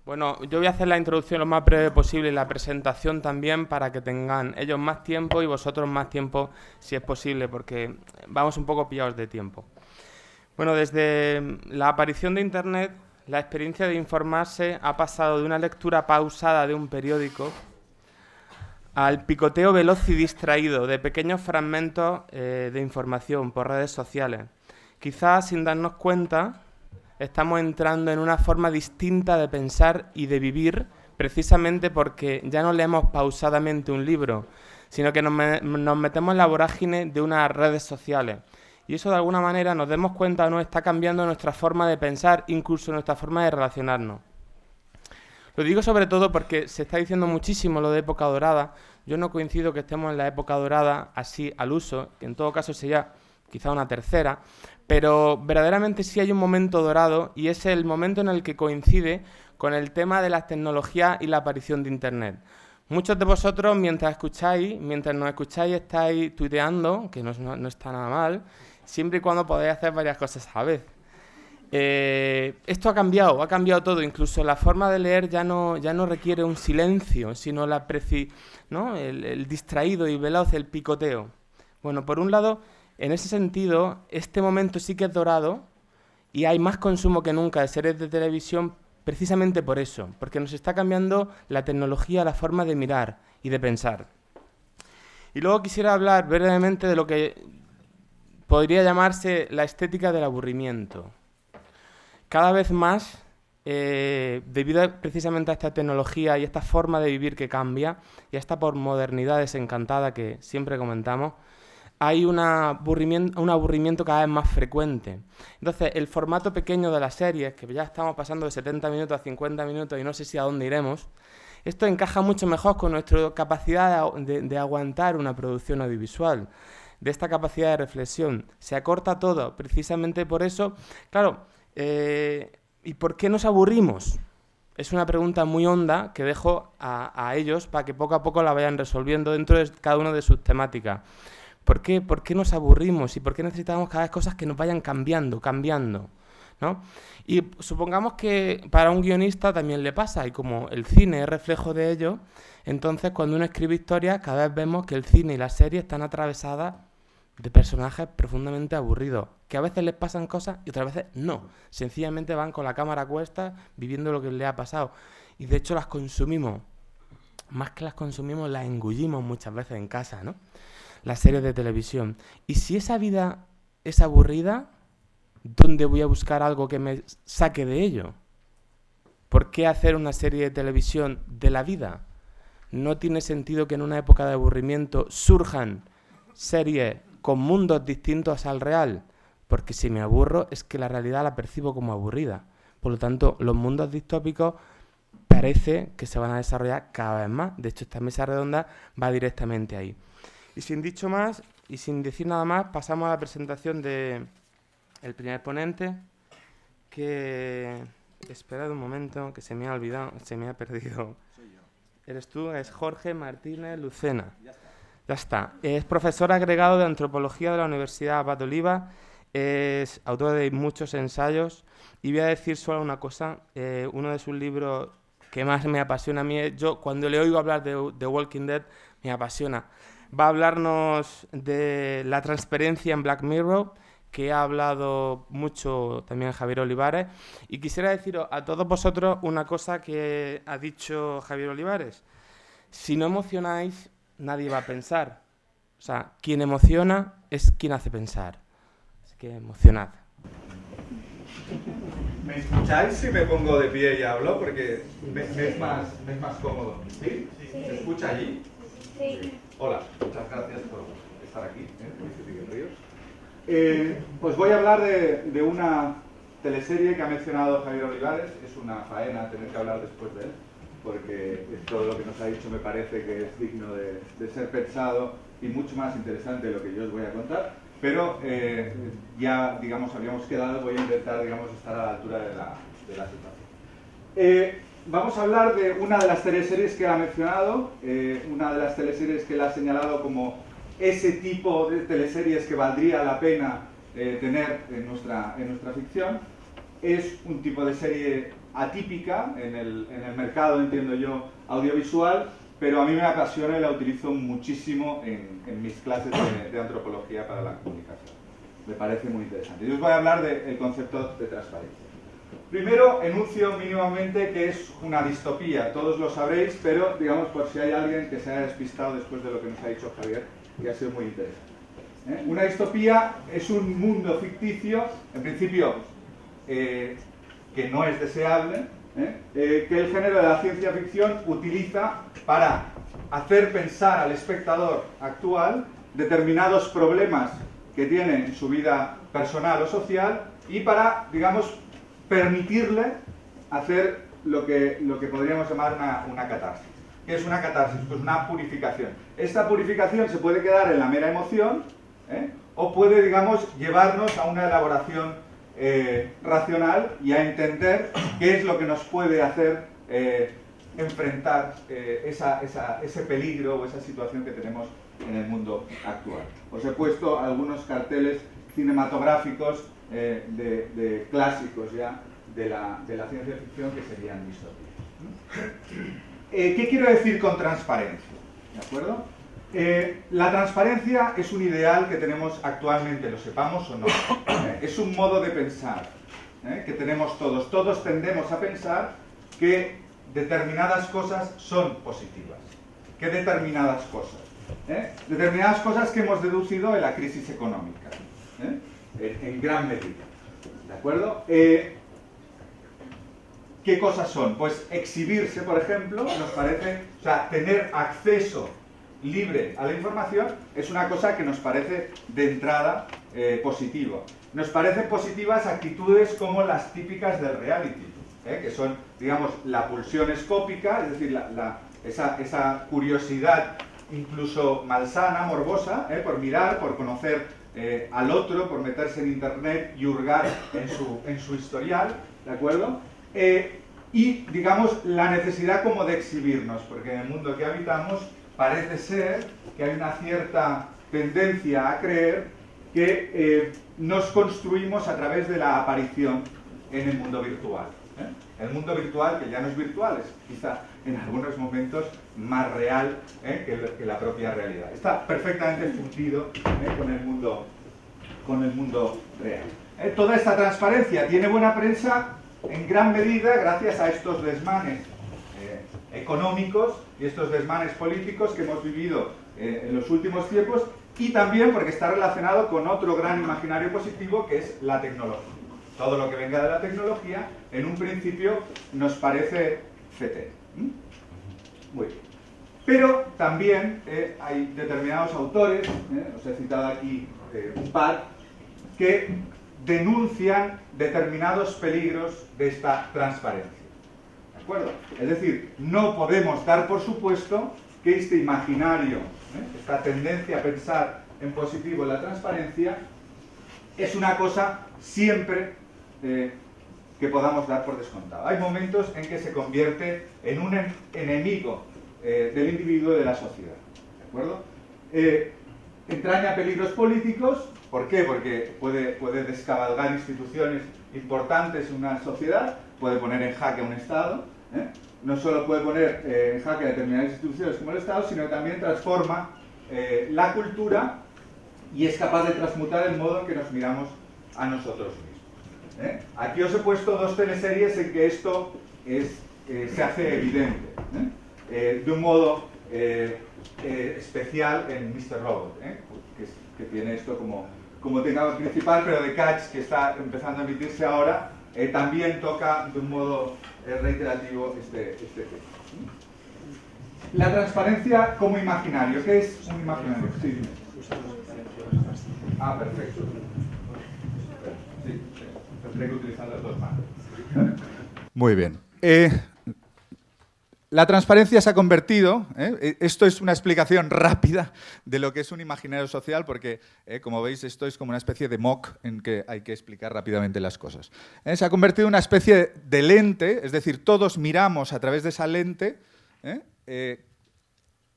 Bueno, yo voy a hacer la introducción lo más breve posible y la presentación también para que tengan ellos más tiempo y vosotros más tiempo si es posible, porque vamos un poco pillados de tiempo. Bueno, desde la aparición de Internet, la experiencia de informarse ha pasado de una lectura pausada de un periódico al picoteo veloz y distraído de pequeños fragmentos de información por redes sociales. Quizás sin darnos cuenta estamos entrando en una forma distinta de pensar y de vivir precisamente porque ya no leemos pausadamente un libro, sino que nos metemos en la vorágine de unas redes sociales. Y eso de alguna manera, nos demos cuenta o no, está cambiando nuestra forma de pensar, incluso nuestra forma de relacionarnos. Lo digo sobre todo porque se está diciendo muchísimo lo de época dorada. Yo no coincido que estemos en la época dorada así al uso, que en todo caso sería quizá una tercera, pero verdaderamente sí hay un momento dorado y es el momento en el que coincide con el tema de las tecnologías y la aparición de Internet. Muchos de vosotros, mientras nos escucháis, estáis tuiteando, que no está nada mal, siempre y cuando podáis hacer varias cosas a la vez. Esto ha cambiado todo, incluso la forma de leer ya no requiere un silencio, sino ¿no? el distraído y veloz, el picoteo. Bueno, por un lado, en ese sentido, este momento sí que es dorado y hay más consumo que nunca de series de televisión precisamente por eso, porque nos está cambiando la tecnología, la forma de mirar y de pensar. Y luego quisiera hablar brevemente de lo que podría llamarse la estética del aburrimiento. Cada vez más, debido precisamente a esta tecnología y esta forma de vivir que cambia, y a esta modernidad desencantada que siempre comentamos, hay un aburrimiento cada vez más frecuente. Entonces, el formato pequeño de las series, que ya estamos pasando de 70 minutos a 50 minutos y no sé si a dónde iremos, esto encaja mucho mejor con nuestra capacidad de aguantar una producción audiovisual, de esta capacidad de reflexión. Se acorta todo, precisamente por eso. Claro, ¿y por qué nos aburrimos? Es una pregunta muy honda que dejo a ellos para que poco a poco la vayan resolviendo dentro de cada una de sus temáticas. ¿Por qué nos aburrimos y por qué necesitamos cada vez cosas que nos vayan cambiando, ¿no? Y supongamos que para un guionista también le pasa, y como el cine es reflejo de ello, entonces cuando uno escribe historias, cada vez vemos que el cine y las series están atravesadas de personajes profundamente aburridos, que a veces les pasan cosas y otras veces no. Sencillamente van con la cámara a cuestas viviendo lo que les ha pasado. Y de hecho las consumimos. Más que las consumimos, las engullimos muchas veces en casa, ¿no? Las series de televisión. Y si esa vida es aburrida, ¿dónde voy a buscar algo que me saque de ello? ¿Por qué hacer una serie de televisión de la vida? No tiene sentido que en una época de aburrimiento surjan series con mundos distintos al real, porque si me aburro es que la realidad la percibo como aburrida. Por lo tanto, los mundos distópicos parece que se van a desarrollar cada vez más. De hecho, esta mesa redonda va directamente ahí. Y sin dicho más, y sin decir nada más, pasamos a la presentación del primer ponente, que... Esperad un momento, que se me ha olvidado, se me ha perdido. Soy yo. ¿Eres tú? Es Jorge Martínez Lucena. Ya está. Ya está. Es profesor agregado de Antropología de la Universidad Abad Oliva, es autor de muchos ensayos, y voy a decir solo una cosa, uno de sus libros que más me apasiona a mí, yo cuando le oigo hablar de The Walking Dead, me apasiona. Va a hablarnos de la transparencia en Black Mirror, que ha hablado mucho también Javier Olivares, y quisiera deciros a todos vosotros una cosa que ha dicho Javier Olivares. Si no emocionáis, nadie va a pensar. O sea, quien emociona es quien hace pensar. Así que emocionad. ¿Me escucháis si me pongo de pie y hablo? Porque me es más cómodo. ¿Sí? ¿Se escucha allí? Sí. Hola, muchas gracias por estar aquí, pues voy a hablar de una teleserie que ha mencionado Javier Olivares. Es una faena tener que hablar después de él, porque todo lo que nos ha dicho me parece que es digno de ser pensado y mucho más interesante de lo que yo os voy a contar. Pero ya, digamos, habíamos quedado, voy a intentar, digamos, estar a la altura de la situación. Vamos a hablar de una de las teleseries que él ha mencionado, una de las teleseries que él ha señalado como ese tipo de teleseries que valdría la pena tener en nuestra ficción. Es un tipo de serie atípica en el mercado, entiendo yo, audiovisual, pero a mí me apasiona y la utilizo muchísimo en mis clases de antropología para la comunicación. Me parece muy interesante. Yo os voy a hablar del concepto de transparencia. Primero, enuncio mínimamente que es una distopía, todos lo sabréis, pero digamos por si hay alguien que se haya despistado después de lo que nos ha dicho Javier, que ha sido muy interesante. Una distopía es un mundo ficticio, en principio, que no es deseable, que el género de la ciencia ficción utiliza para hacer pensar al espectador actual determinados problemas que tiene en su vida personal o social y para, digamos, permitirle hacer lo que podríamos llamar una catarsis. ¿Qué es una catarsis? Pues una purificación. Esta purificación se puede quedar en la mera emoción, o puede, digamos, llevarnos a una elaboración racional y a entender qué es lo que nos puede hacer enfrentar ese peligro o esa situación que tenemos en el mundo actual. Os he puesto algunos carteles cinematográficos de clásicos ya de la ciencia ficción que serían distopías. ¿Qué quiero decir con transparencia? ¿De acuerdo? La transparencia es un ideal que tenemos actualmente, lo sepamos o no. Es un modo de pensar que tenemos todos. Todos tendemos a pensar que determinadas cosas son positivas. ¿Qué determinadas cosas? Determinadas cosas que hemos deducido de la crisis económica, en gran medida. ¿De acuerdo? ¿Qué cosas son? Pues exhibirse, por ejemplo, nos parece, o sea, tener acceso libre a la información es una cosa que nos parece de entrada positiva. Nos parecen positivas actitudes como las típicas del reality, que son, digamos, la pulsión escópica, es decir, esa curiosidad incluso malsana, morbosa, por mirar, por conocer al otro, por meterse en internet y hurgar en su historial, ¿de acuerdo? Y, digamos, la necesidad como de exhibirnos, porque en el mundo que habitamos parece ser que hay una cierta tendencia a creer que nos construimos a través de la aparición en el mundo virtual. El mundo virtual, que ya no es virtual, es quizá en algunos momentos más real que la propia realidad. Está perfectamente fundido con el mundo real. Toda esta transparencia tiene buena prensa en gran medida gracias a estos desmanes económicos y estos desmanes políticos que hemos vivido en los últimos tiempos, y también porque está relacionado con otro gran imaginario positivo que es la tecnología. Todo lo que venga de la tecnología, en un principio, nos parece fete. Muy bien. Pero también hay determinados autores, os he citado aquí un par, que denuncian determinados peligros de esta transparencia. ¿De acuerdo? Es decir, no podemos dar por supuesto que este imaginario, esta tendencia a pensar en positivo en la transparencia, es una cosa siempre que podamos dar por descontado. Hay momentos en que se convierte en un enemigo del individuo y de la sociedad. ¿De acuerdo? Entraña peligros políticos. ¿Por qué? Porque puede descabalgar instituciones importantes en una sociedad, puede poner en jaque a un Estado, no solo puede poner en jaque a determinadas instituciones como el Estado, sino que también transforma la cultura y es capaz de transmutar el modo en que nos miramos a nosotros mismos. Aquí os he puesto dos teleseries en que esto se hace evidente, de un modo especial en Mr. Robot, que tiene esto como tema principal, pero The Catch, que está empezando a emitirse ahora, también toca de un modo reiterativo este tema. La transparencia como imaginario. ¿Qué es un imaginario? Sí, dime. Ah, perfecto. Sí, tendré que utilizar las dos manos. Muy bien. La transparencia se ha convertido, esto es una explicación rápida de lo que es un imaginario social, porque, como veis, esto es como una especie de mock en que hay que explicar rápidamente las cosas. Se ha convertido en una especie de lente, es decir, todos miramos a través de esa lente,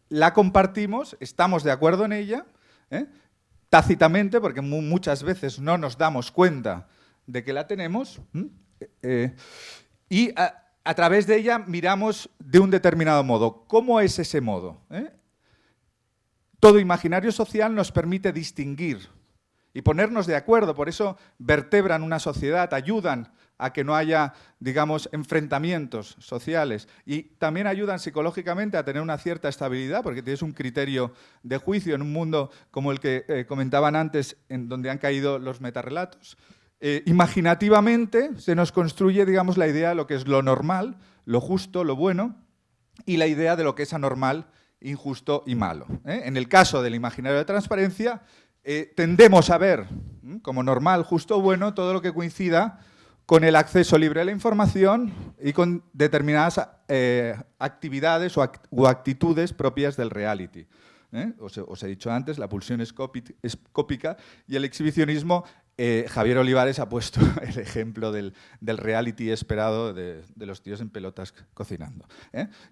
la compartimos, estamos de acuerdo en ella, tácitamente, porque muchas veces no nos damos cuenta de que la tenemos, y a través de ella miramos de un determinado modo. ¿Cómo es ese modo? Todo imaginario social nos permite distinguir y ponernos de acuerdo, por eso vertebran una sociedad, ayudan a que no haya, digamos, enfrentamientos sociales y también ayudan psicológicamente a tener una cierta estabilidad, porque tienes un criterio de juicio en un mundo como el que comentaban antes, en donde han caído los metarrelatos. Imaginativamente se nos construye, digamos, la idea de lo que es lo normal, lo justo, lo bueno, y la idea de lo que es anormal, injusto y malo. En el caso del imaginario de transparencia, tendemos a ver como normal, justo o bueno todo lo que coincida con el acceso libre a la información y con determinadas actividades o actitudes propias del reality. Os he dicho antes, la pulsión escópica y el exhibicionismo. Javier Olivares ha puesto el ejemplo del reality esperado de los tíos en pelotas cocinando.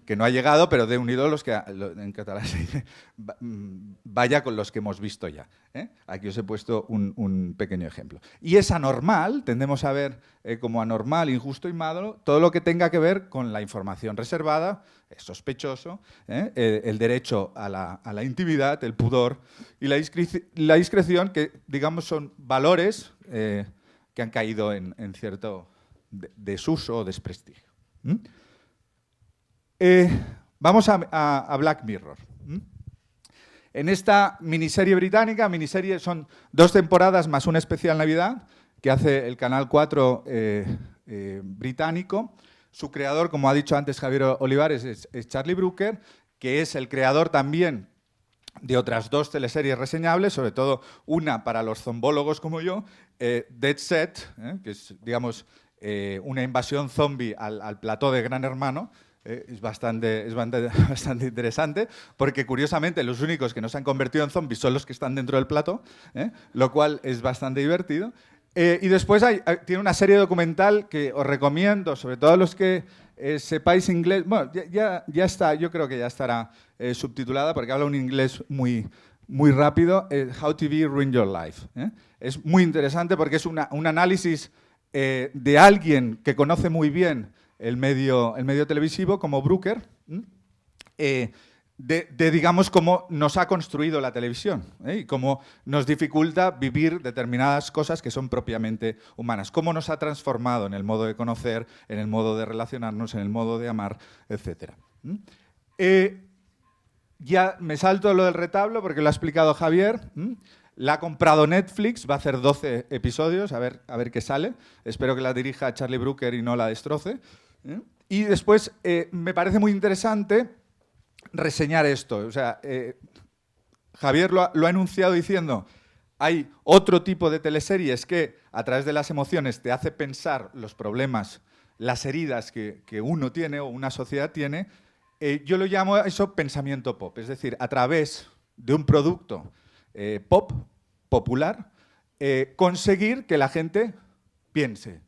Que no ha llegado, pero de unido los que en catalán se dice vaya con los que hemos visto ya. Aquí os he puesto un pequeño ejemplo. Y es anormal, tendemos a ver como anormal, injusto y malo, todo lo que tenga que ver con la información reservada, es sospechoso, el derecho a la intimidad, el pudor y la discreción, que digamos son valores que han caído en cierto desuso o desprestigio. Vamos a Black Mirror. En esta miniserie británica, son 2 temporadas más una especial Navidad que hace el Canal 4 británico. Su creador, como ha dicho antes Javier Olivares, es Charlie Brooker, que es el creador también de otras 2 teleseries reseñables, sobre todo una para los zombólogos como yo, Dead Set, que es, digamos, una invasión zombie al plató de Gran Hermano. Es bastante interesante, porque curiosamente los únicos que no se han convertido en zombies son los que están dentro del plató, lo cual es bastante divertido. Y después tiene una serie documental que os recomiendo, sobre todo a los que sepáis inglés. Bueno, ya está, yo creo que ya estará subtitulada, porque habla un inglés muy rápido. How TV Ruined Your Life. Es muy interesante porque es un análisis de alguien que conoce muy bien el medio televisivo, como Brooker, digamos, cómo nos ha construido la televisión y cómo nos dificulta vivir determinadas cosas que son propiamente humanas, cómo nos ha transformado en el modo de conocer, en el modo de relacionarnos, en el modo de amar, etc. Ya me salto lo del retablo porque lo ha explicado Javier. La ha comprado Netflix, va a hacer 12 episodios, a ver qué sale. Espero que la dirija Charlie Brooker y no la destroce. Y después me parece muy interesante reseñar esto. O sea, Javier lo ha enunciado diciendo, hay otro tipo de teleseries que a través de las emociones te hace pensar los problemas, las heridas que uno tiene o una sociedad tiene. Yo lo llamo a eso pensamiento pop, es decir, a través de un producto popular, conseguir que la gente piense,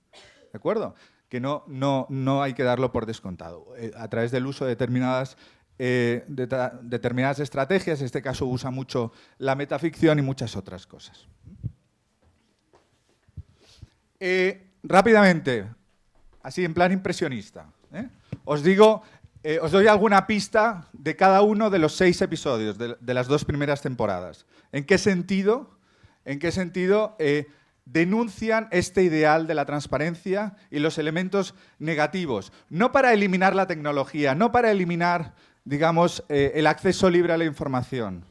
¿de acuerdo? Que no hay que darlo por descontado. A través del uso de determinadas estrategias, en este caso usa mucho la metaficción y muchas otras cosas. Rápidamente, así en plan impresionista, os doy alguna pista de cada uno de los 6 episodios de las 2 primeras temporadas. ¿En qué sentido denuncian este ideal de la transparencia y los elementos negativos? No para eliminar la tecnología, no para eliminar, digamos, el acceso libre a la información,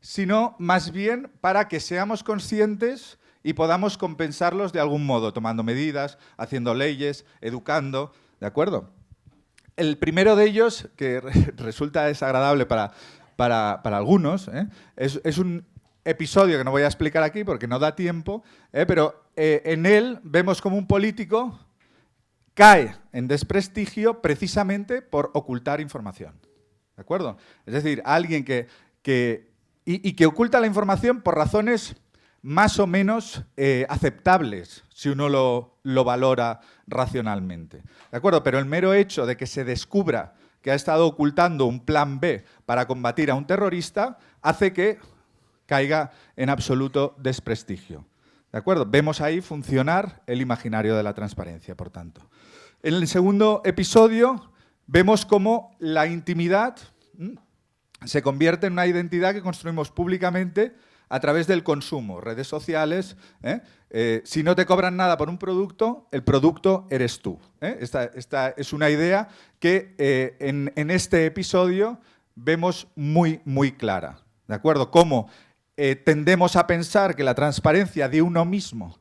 sino más bien para que seamos conscientes y podamos compensarlos de algún modo, tomando medidas, haciendo leyes, educando, ¿de acuerdo? El primero de ellos, que resulta desagradable para algunos, es un episodio que no voy a explicar aquí porque no da tiempo, pero en él vemos como un político cae en desprestigio precisamente por ocultar información. ¿De acuerdo? Es decir, alguien que oculta la información por razones más o menos aceptables, si uno lo valora racionalmente. ¿De acuerdo? Pero el mero hecho de que se descubra que ha estado ocultando un plan B para combatir a un terrorista hace que caiga en absoluto desprestigio. ¿De acuerdo? Vemos ahí funcionar el imaginario de la transparencia, por tanto. En el segundo episodio vemos cómo la intimidad se convierte en una identidad que construimos públicamente a través del consumo, redes sociales. Si no te cobran nada por un producto, el producto eres tú. Esta es una idea que en este episodio vemos muy, muy clara. ¿De acuerdo? Cómo tendemos a pensar que la transparencia de uno mismo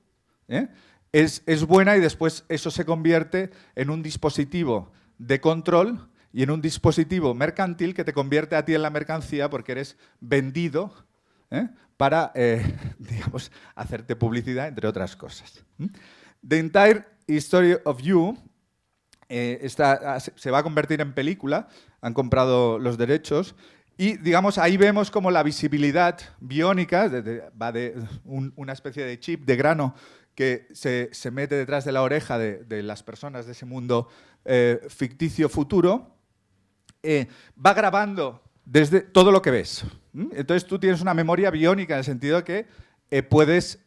es buena y después eso se convierte en un dispositivo de control y en un dispositivo mercantil que te convierte a ti en la mercancía porque eres vendido para, digamos, hacerte publicidad, entre otras cosas. The Entire History of You se va a convertir en película, han comprado los derechos, y digamos, ahí vemos como la visibilidad biónica, va de una especie de chip de grano que se mete detrás de la oreja de las personas de ese mundo ficticio futuro, va grabando desde todo lo que ves. Entonces tú tienes una memoria biónica en el sentido que puedes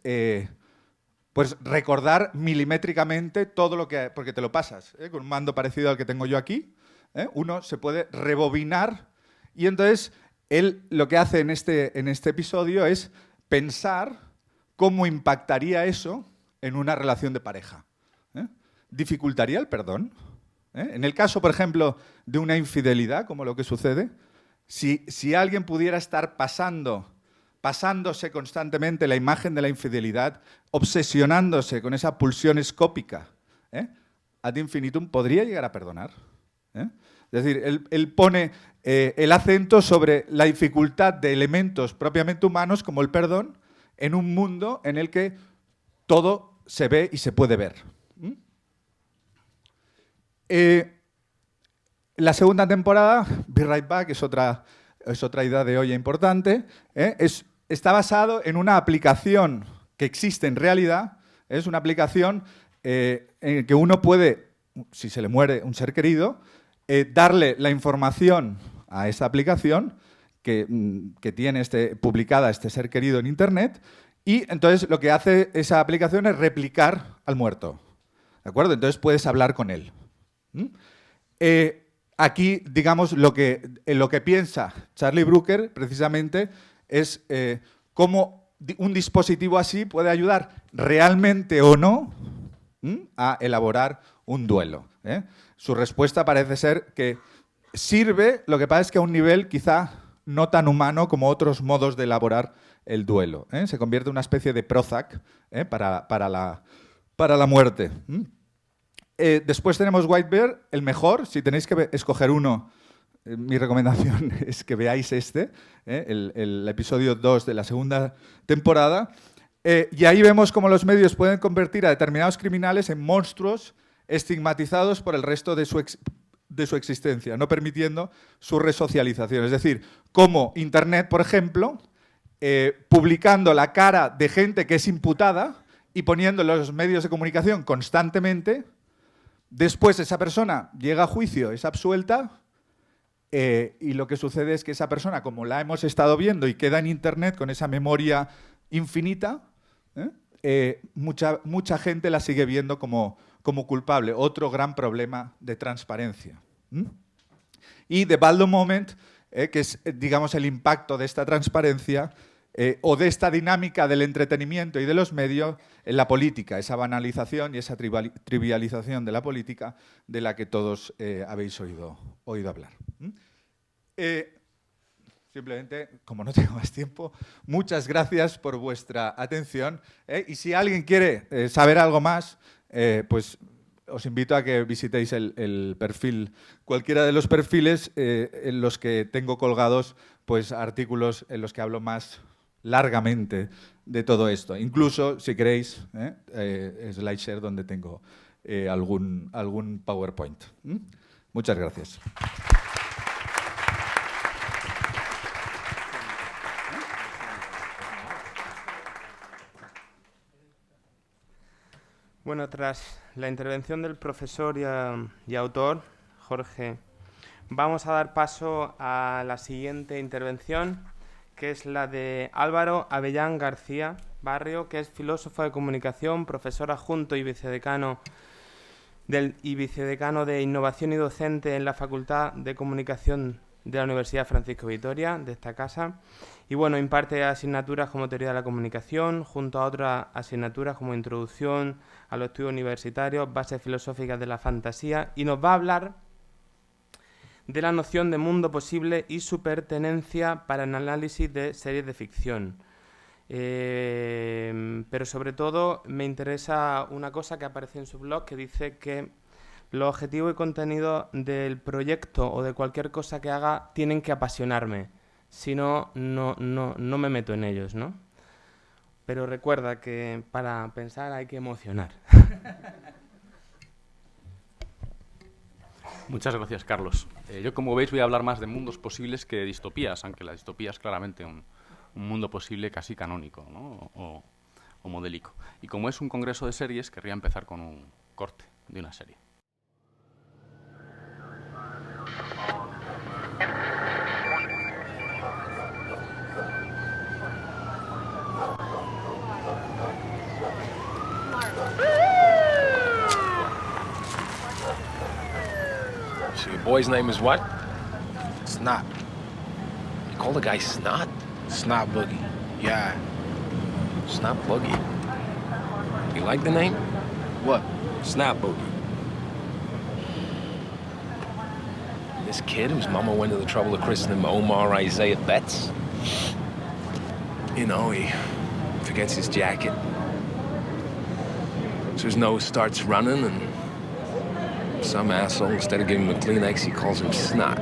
pues recordar milimétricamente todo lo que... Porque te lo pasas, con un mando parecido al que tengo yo aquí. Uno se puede rebobinar y entonces él lo que hace en este episodio es pensar cómo impactaría eso en una relación de pareja. ¿Dificultaría el perdón? En el caso, por ejemplo, de una infidelidad, como lo que sucede, si alguien pudiera estar pasándose constantemente la imagen de la infidelidad, obsesionándose con esa pulsión escópica, ad infinitum, ¿podría llegar a perdonar? Es decir, él pone el acento sobre la dificultad de elementos propiamente humanos, como el perdón, en un mundo en el que todo se ve y se puede ver. La segunda temporada, Be Right Back, es otra idea de olla importante. Está basado en una aplicación que existe en realidad. Es una aplicación en que uno puede, si se le muere un ser querido, darle la información a esa aplicación que tiene publicada este ser querido en Internet, y entonces lo que hace esa aplicación es replicar al muerto. ¿De acuerdo? Entonces puedes hablar con él. Aquí, digamos, lo que piensa Charlie Brooker, precisamente, es cómo un dispositivo así puede ayudar realmente o no a elaborar un duelo. Su respuesta parece ser que sirve, lo que pasa es que a un nivel quizá no tan humano como otros modos de elaborar el duelo. Se convierte en una especie de Prozac para la muerte. Después tenemos White Bear, el mejor. Si tenéis que escoger uno, mi recomendación es que veáis el episodio 2 de la segunda temporada. Y ahí vemos cómo los medios pueden convertir a determinados criminales en monstruos estigmatizados por el resto de su existencia, no permitiendo su resocialización. Es decir, cómo Internet, por ejemplo, publicando la cara de gente que es imputada y poniendo en los medios de comunicación constantemente. Después esa persona llega a juicio, es absuelta, y lo que sucede es que esa persona, como la hemos estado viendo y queda en Internet con esa memoria infinita, mucha gente la sigue viendo como culpable. Otro gran problema de transparencia. Y The Baldo Moment, que es, digamos, el impacto de esta transparencia o de esta dinámica del entretenimiento y de los medios en la política, esa banalización y esa trivialización de la política de la que todos habéis oído hablar. Simplemente, como no tengo más tiempo, muchas gracias por vuestra atención. Y si alguien quiere saber algo más, pues os invito a que visitéis el perfil, cualquiera de los perfiles en los que tengo colgados pues, artículos en los que hablo más largamente de todo esto. Incluso, si queréis, SlideShare donde tengo algún PowerPoint. Muchas gracias. Bueno, tras la intervención del profesor y autor, Jorge, vamos a dar paso a la siguiente intervención, que es la de Álvaro Avellán García Barrio, que es filósofo de comunicación, profesor adjunto y vicedecano y vicedecano de Innovación y docente en la Facultad de Comunicación de la Universidad Francisco Vitoria, de esta casa. Y bueno, imparte asignaturas como Teoría de la Comunicación, junto a otras asignaturas como Introducción a los Estudios Universitarios, Bases Filosóficas de la Fantasía, y nos va a hablar de la noción de mundo posible y su pertenencia para el análisis de series de ficción. Pero sobre todo me interesa una cosa que aparece en su blog, que dice que los objetivos y contenidos del proyecto o de cualquier cosa que haga tienen que apasionarme, si no, no me meto en ellos, ¿no? Pero recuerda que para pensar hay que emocionar. Muchas gracias, Carlos. Yo, como veis, voy a hablar más de mundos posibles que de distopías, aunque la distopía es claramente un mundo posible casi canónico, ¿no? o modélico. Y como es un congreso de series, querría empezar con un corte de una serie. So your boy's name is what? Snot. You call the guy Snot? Snot Boogie. Yeah. Snot Boogie. You like the name? What? Snot Boogie. This kid whose mama went to the trouble of christening him Omar Isaiah Betts? You know, he forgets his jacket. So his nose starts running, and some asshole, instead of giving him a Kleenex, he calls him Snot.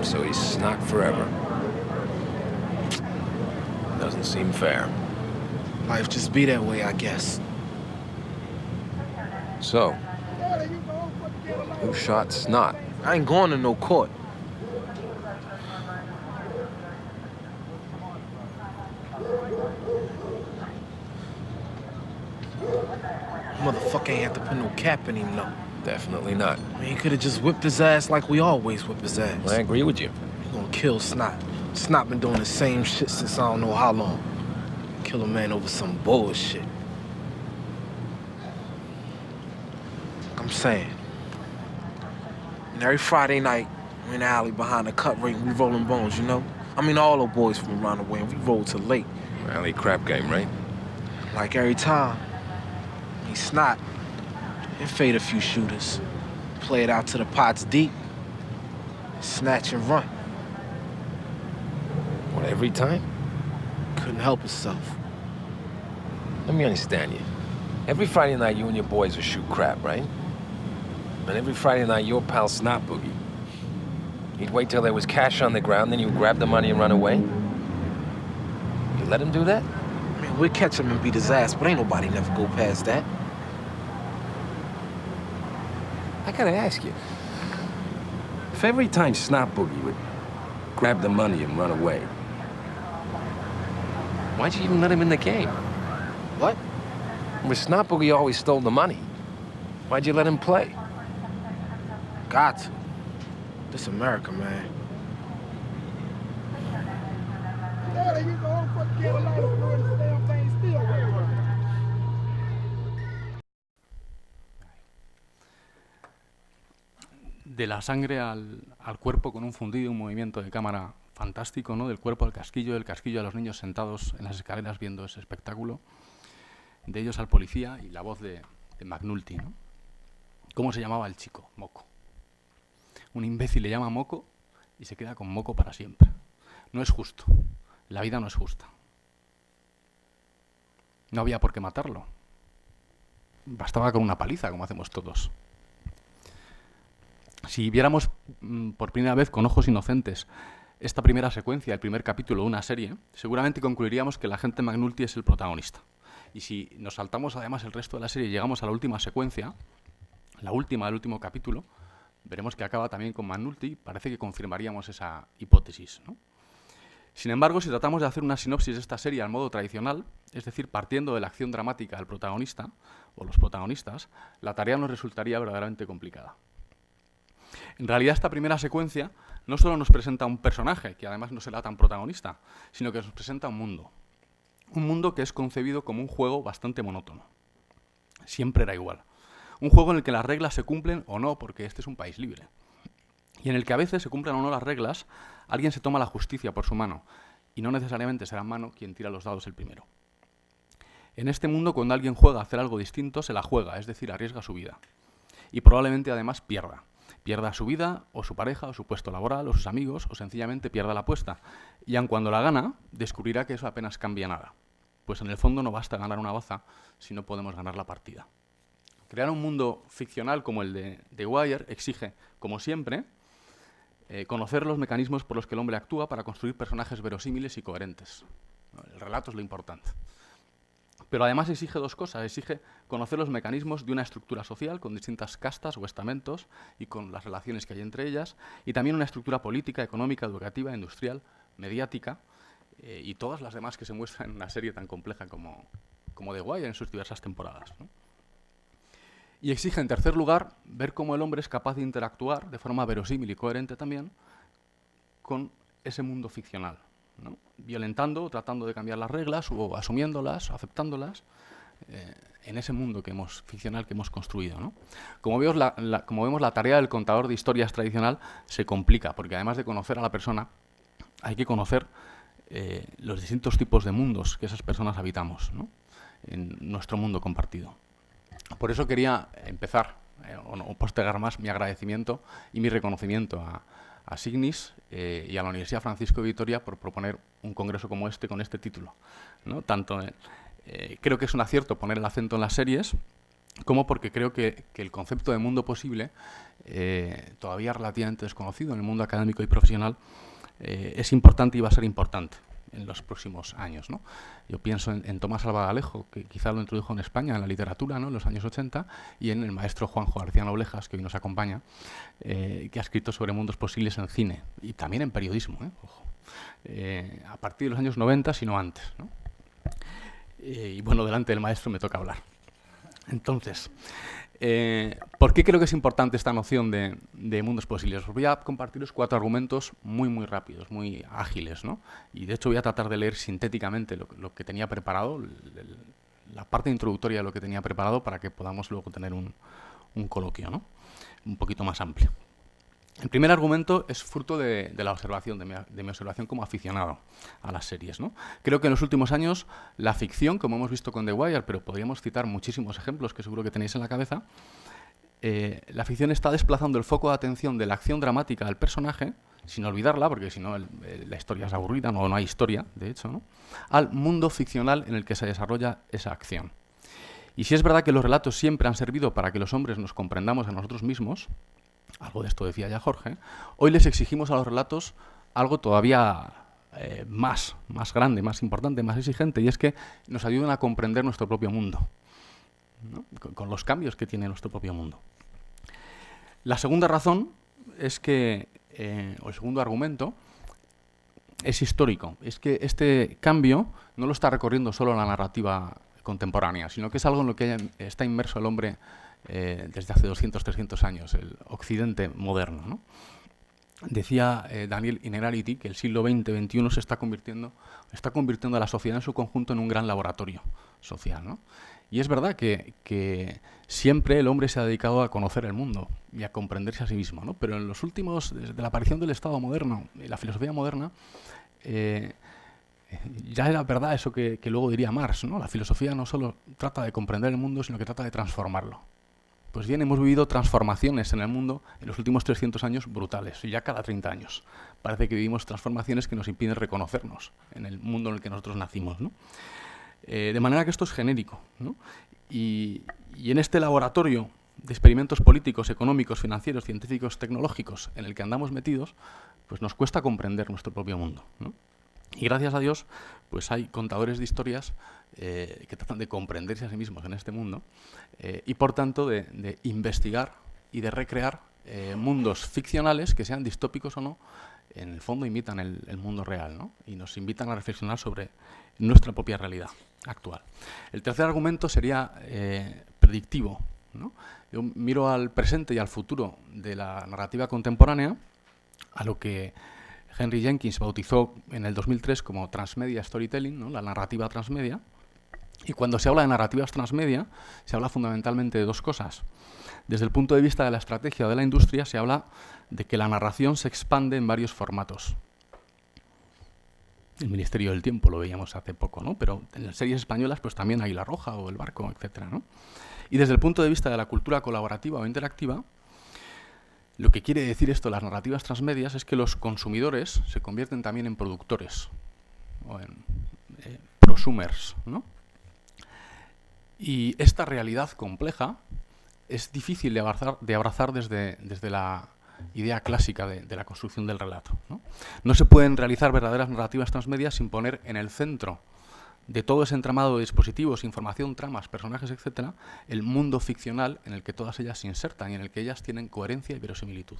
So he's Snot forever. Doesn't seem fair. Life just be that way, I guess. So, who shot Snot? I ain't going to no court. Motherfucker ain't have to put no cap in him, though. Definitely not. I mean, he could have just whipped his ass like we always whip his ass. I agree with you. He gonna kill Snot. Snot been doing the same shit since I don't know how long. Kill a man over some bullshit. I'm saying. And every Friday night, we in the alley behind the cut rate, we rolling bones, you know? I mean, all the boys from around the way, and we roll till late. Alley crap game, right? Like every time. He Snot and fade a few shooters. Play it out to the pots deep. Snatch and run. What, every time? Couldn't help himself. Let me understand you. Every Friday night, you and your boys will shoot crap, right? And every Friday night, your pal Snot Boogie, he'd wait till there was cash on the ground, then you'd grab the money and run away? You let him do that? I mean, we'd catch him and beat his ass, but ain't nobody never go past that. I gotta ask you, if every time Snot Boogie would grab the money and run away, why'd you even let him in the game? What? If Snot Boogie always stole the money, why'd you let him play? Got to. This America, man. De la sangre al cuerpo con un fundido y un movimiento de cámara fantástico, ¿no? Del cuerpo al casquillo, del casquillo a los niños sentados en las escaleras viendo ese espectáculo, de ellos al policía y la voz de McNulty, ¿no? ¿Cómo se llamaba el chico? Moco. Un imbécil le llama Moco y se queda con Moco para siempre. No es justo. La vida no es justa. No había por qué matarlo. Bastaba con una paliza, como hacemos todos. Si viéramos por primera vez con ojos inocentes esta primera secuencia, el primer capítulo de una serie, seguramente concluiríamos que el agente McNulty es el protagonista. Y si nos saltamos además el resto de la serie y llegamos a la última secuencia, la última del último capítulo, veremos que acaba también con McNulty y parece que confirmaríamos esa hipótesis, ¿no? Sin embargo, si tratamos de hacer una sinopsis de esta serie al modo tradicional, es decir, partiendo de la acción dramática del protagonista o los protagonistas, la tarea nos resultaría verdaderamente complicada. En realidad, esta primera secuencia no solo nos presenta un personaje, que además no será tan protagonista, sino que nos presenta un mundo que es concebido como un juego bastante monótono. Siempre era igual. Un juego en el que las reglas se cumplen o no, porque este es un país libre. Y en el que a veces se cumplan o no las reglas, alguien se toma la justicia por su mano, y no necesariamente será mano quien tira los dados el primero. En este mundo, cuando alguien juega a hacer algo distinto, se la juega, es decir, arriesga su vida. Y probablemente además pierda. Pierda su vida, o su pareja, o su puesto laboral, o sus amigos, o sencillamente pierda la apuesta. Y aun cuando la gana, descubrirá que eso apenas cambia nada. Pues en el fondo no basta ganar una baza si no podemos ganar la partida. Crear un mundo ficcional como el de The Wire exige, como siempre, conocer los mecanismos por los que el hombre actúa para construir personajes verosímiles y coherentes. El relato es lo importante. Pero además exige dos cosas. Exige conocer los mecanismos de una estructura social con distintas castas o estamentos y con las relaciones que hay entre ellas, y también una estructura política, económica, educativa, industrial, mediática, y todas las demás que se muestran en una serie tan compleja como The Wire en sus diversas temporadas, ¿no? Y exige, en tercer lugar, ver cómo el hombre es capaz de interactuar de forma verosímil y coherente también con ese mundo ficcional, ¿no? Violentando o tratando de cambiar las reglas o asumiéndolas, aceptándolas, en ese mundo ficcional que hemos construido, ¿no? Como vemos, la tarea del contador de historias tradicional se complica, porque además de conocer a la persona, hay que conocer los distintos tipos de mundos que esas personas habitamos, ¿no? En nuestro mundo compartido. Por eso quería empezar, o postergar más, mi agradecimiento y mi reconocimiento a Signis y a la Universidad Francisco de Vitoria por proponer un congreso como este con este título, ¿no? Tanto creo que es un acierto poner el acento en las series, como porque creo que el concepto de mundo posible, todavía relativamente desconocido en el mundo académico y profesional, es importante y va a ser importante en los próximos años, ¿no? Yo pienso en Tomás Alva Alejo, que quizá lo introdujo en España en la literatura, ¿no?, en los años 80, y en el maestro Juanjo García Noblejas, que hoy nos acompaña, que ha escrito sobre mundos posibles en cine y también en periodismo, ojo, a partir de los años 90, si no antes, ¿no? Y bueno, delante del maestro me toca hablar. Entonces, ¿por qué creo que es importante esta noción de mundos posibles? Os voy a compartiros 4 argumentos muy, muy rápidos, muy ágiles, ¿no? Y de hecho voy a tratar de leer sintéticamente lo que tenía preparado, la parte introductoria de lo que tenía preparado, para que podamos luego tener un coloquio, ¿no?, un poquito más amplio. El primer argumento es fruto de la observación, de mi observación como aficionado a las series, ¿no? Creo que en los últimos años la ficción, como hemos visto con The Wire, pero podríamos citar muchísimos ejemplos que seguro que tenéis en la cabeza, la ficción está desplazando el foco de atención de la acción dramática del personaje, sin olvidarla, porque si no la historia es aburrida, no hay historia, de hecho, ¿no?, al mundo ficcional en el que se desarrolla esa acción. Y si es verdad que los relatos siempre han servido para que los hombres nos comprendamos a nosotros mismos, algo de esto decía ya Jorge, hoy les exigimos a los relatos algo todavía más grande, más importante, más exigente, y es que nos ayuden a comprender nuestro propio mundo, ¿no?, con los cambios que tiene nuestro propio mundo. La segunda razón es que, o el segundo argumento, es histórico. Es que este cambio no lo está recorriendo solo la narrativa contemporánea, sino que es algo en lo que está inmerso el hombre desde hace 200, 300 años, el occidente moderno, ¿no? Decía Daniel Innerarity que el siglo XX-XXI se está convirtiendo a la sociedad en su conjunto en un gran laboratorio social, ¿no? Y es verdad que siempre el hombre se ha dedicado a conocer el mundo y a comprenderse a sí mismo, ¿no? Pero en los últimos, desde la aparición del Estado moderno y la filosofía moderna, ya era verdad eso que luego diría Marx, ¿no? La filosofía no solo trata de comprender el mundo, sino que trata de transformarlo. Pues bien, hemos vivido transformaciones en el mundo en los últimos 300 años brutales, y ya cada 30 años. Parece que vivimos transformaciones que nos impiden reconocernos en el mundo en el que nosotros nacimos, ¿no? De manera que esto es genérico, ¿no? Y en este laboratorio de experimentos políticos, económicos, financieros, científicos, tecnológicos en el que andamos metidos, pues nos cuesta comprender nuestro propio mundo, ¿no? Y gracias a Dios, pues hay contadores de historias que tratan de comprenderse a sí mismos en este mundo y, por tanto, de investigar y de recrear mundos ficcionales que sean distópicos o no, en el fondo imitan el mundo real, ¿no? Y nos invitan a reflexionar sobre nuestra propia realidad actual. El tercer argumento sería predictivo, ¿no? Yo miro al presente y al futuro de la narrativa contemporánea, a lo que Henry Jenkins bautizó en el 2003 como transmedia storytelling, ¿no?, la narrativa transmedia, Y cuando se habla de narrativas transmedia, se habla fundamentalmente de dos cosas. Desde el punto de vista de la estrategia de la industria, se habla de que la narración se expande en varios formatos. El Ministerio del Tiempo lo veíamos hace poco, ¿no? Pero en las series españolas pues también Águila Roja o El Barco, etcétera, ¿no? Y desde el punto de vista de la cultura colaborativa o interactiva, lo que quiere decir esto, las narrativas transmedias, es que los consumidores se convierten también en productores o en prosumers, ¿no? Y esta realidad compleja es difícil de abrazar desde la idea clásica de la construcción del relato, ¿no? No se pueden realizar verdaderas narrativas transmedias sin poner en el centro de todo ese entramado de dispositivos, información, tramas, personajes, etcétera, el mundo ficcional en el que todas ellas se insertan y en el que ellas tienen coherencia y verosimilitud.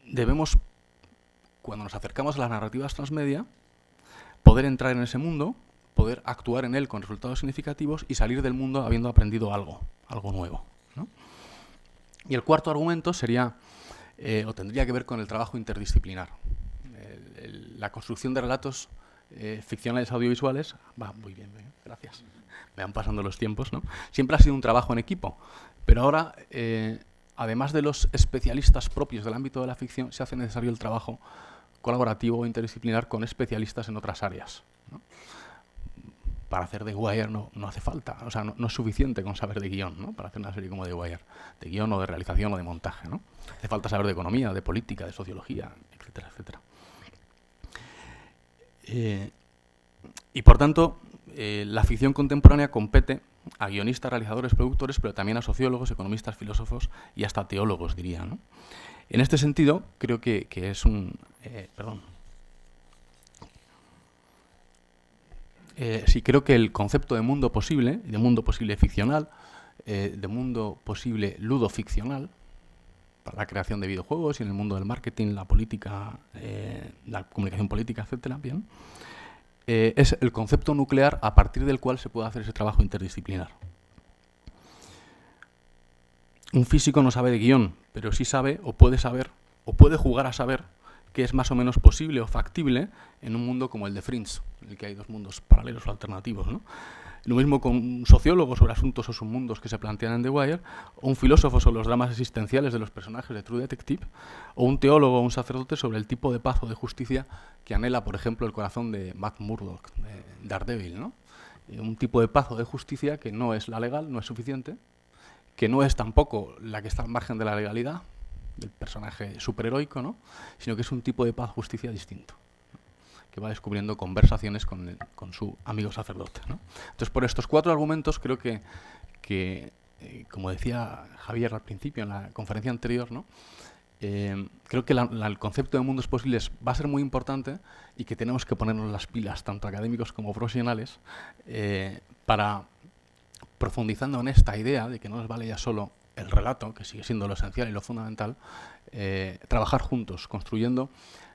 Debemos, cuando nos acercamos a las narrativas transmedia, poder entrar en ese mundo, poder actuar en él con resultados significativos y salir del mundo habiendo aprendido algo nuevo, ¿no? Y el cuarto argumento sería, o tendría que ver con el trabajo interdisciplinar. La construcción de relatos ficcionales audiovisuales, va muy bien, gracias, me van pasando los tiempos, ¿no? Siempre ha sido un trabajo en equipo, pero ahora, además de los especialistas propios del ámbito de la ficción, se hace necesario el trabajo colaborativo o interdisciplinar con especialistas en otras áreas, ¿no? Para hacer The Wire no hace falta, o sea, no es suficiente con saber de guión, ¿no? Para hacer una serie como The Wire, de guión o de realización o de montaje, ¿no? Hace falta saber de economía, de política, de sociología, etcétera, etcétera. Y por tanto, la ficción contemporánea compete a guionistas, realizadores, productores, pero también a sociólogos, economistas, filósofos y hasta teólogos, diría, ¿no? En este sentido, creo que es un... sí, creo que el concepto de mundo posible ficcional, de mundo posible ludoficcional, para la creación de videojuegos y en el mundo del marketing, la política, la comunicación política, etcétera, bien, es el concepto nuclear a partir del cual se puede hacer ese trabajo interdisciplinar. Un físico no sabe de guión, pero sí sabe o puede jugar a saber que es más o menos posible o factible en un mundo como el de Fringe, en el que hay dos mundos paralelos o alternativos, ¿no? Lo mismo con un sociólogo sobre asuntos o submundos que se plantean en The Wire, o un filósofo sobre los dramas existenciales de los personajes de True Detective, o un teólogo o un sacerdote sobre el tipo de paz o de justicia que anhela, por ejemplo, el corazón de Matt Murdock, de Daredevil, ¿no? Un tipo de paz o de justicia que no es la legal, no es suficiente, que no es tampoco la que está al margen de la legalidad, del personaje superheroico, ¿no? Sino que es un tipo de paz, justicia distinto, ¿no? Que va descubriendo conversaciones con su amigo sacerdote, ¿no? Entonces, por estos cuatro argumentos, creo que como decía Javier al principio en la conferencia anterior, ¿no? Creo que el concepto de mundos posibles va a ser muy importante y que tenemos que ponernos las pilas, tanto académicos como profesionales, para, profundizando en esta idea de que no nos vale ya solo el relato, que sigue siendo lo esencial y lo fundamental, trabajar juntos, construyendo